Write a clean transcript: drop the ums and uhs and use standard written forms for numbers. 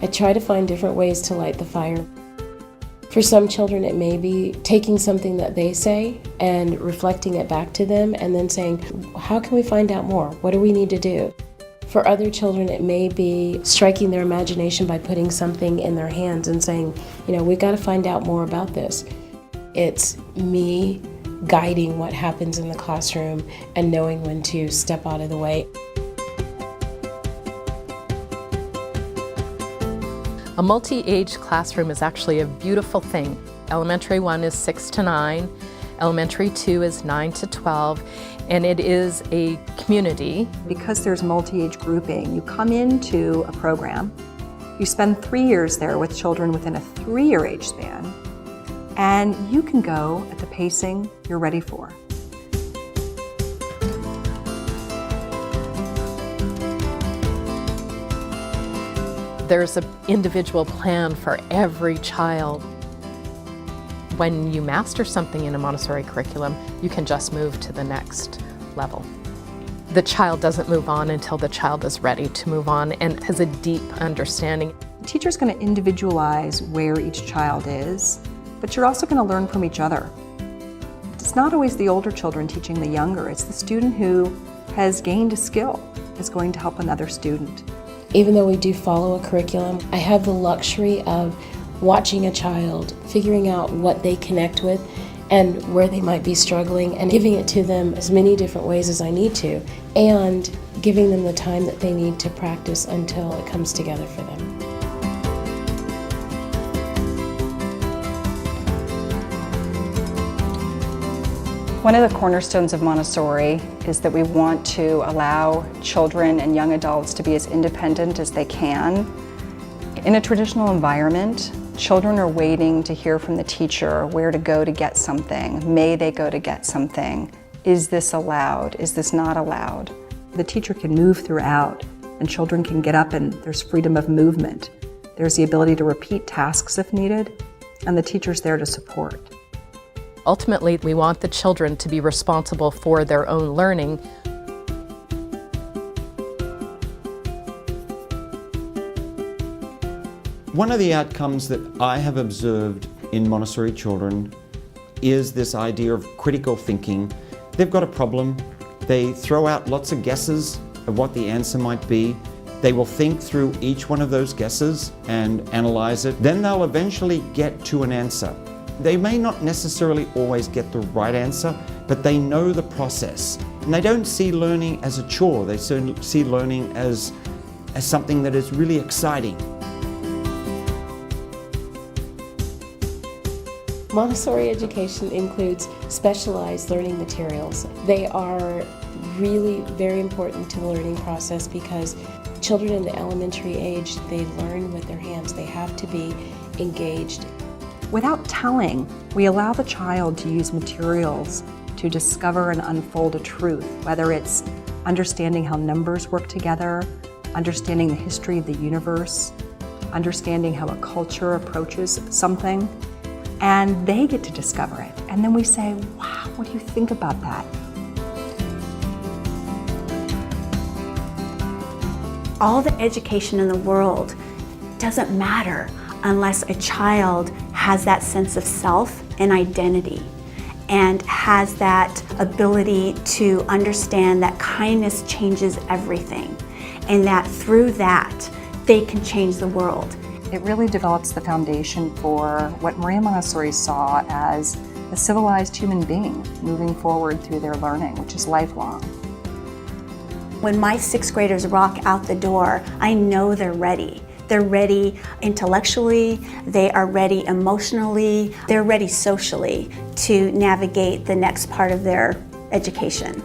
I try to find different ways to light the fire. For some children, it may be taking something that they say and reflecting it back to them and then saying, how can we find out more? What do we need to do? For other children, it may be striking their imagination by putting something in their hands and saying, we've got to find out more about this. It's me guiding what happens in the classroom and knowing when to step out of the way. A multi-age classroom is actually a beautiful thing. Elementary 1 is 6 to 9, elementary 2 is 9 to 12, and it is a community. Because there's multi-age grouping, you come into a program, you spend 3 years there with children within a 3-year age span, and you can go at the pacing you're ready for. There's an individual plan for every child. When you master something in a Montessori curriculum, you can just move to the next level. The child doesn't move on until the child is ready to move on and has a deep understanding. The teacher's going to individualize where each child is, but you're also going to learn from each other. It's not always the older children teaching the younger, it's the student who has gained a skill is going to help another student. Even though we do follow a curriculum, I have the luxury of watching a child, figuring out what they connect with and where they might be struggling, and giving it to them as many different ways as I need to, and giving them the time that they need to practice until it comes together for them. One of the cornerstones of Montessori is that we want to allow children and young adults to be as independent as they can. In a traditional environment, children are waiting to hear from the teacher where to go to get something. May they go to get something? Is this allowed? Is this not allowed? The teacher can move throughout, and children can get up, and there's freedom of movement. There's the ability to repeat tasks if needed, and the teacher's there to support. Ultimately, we want the children to be responsible for their own learning. One of the outcomes that I have observed in Montessori children is this idea of critical thinking. They've got a problem, they throw out lots of guesses of what the answer might be. They will think through each one of those guesses and analyze it. Then they'll eventually get to an answer. They may not necessarily always get the right answer, but they know the process. And they don't see learning as a chore, they see learning as something that is really exciting. Montessori education includes specialized learning materials. They are really very important to the learning process because children in the elementary age, they learn with their hands. They have to be engaged. Without telling, we allow the child to use materials to discover and unfold a truth, whether it's understanding how numbers work together, understanding the history of the universe, understanding how a culture approaches something, and they get to discover it. And then we say, wow, what do you think about that? All the education in the world doesn't matter unless a child has that sense of self and identity and has that ability to understand that kindness changes everything and that through that they can change the world. It really develops the foundation for what Maria Montessori saw as a civilized human being moving forward through their learning, which is lifelong. When my 6th graders walk out the door, I know they're ready. They're ready intellectually, they are ready emotionally, they're ready socially to navigate the next part of their education.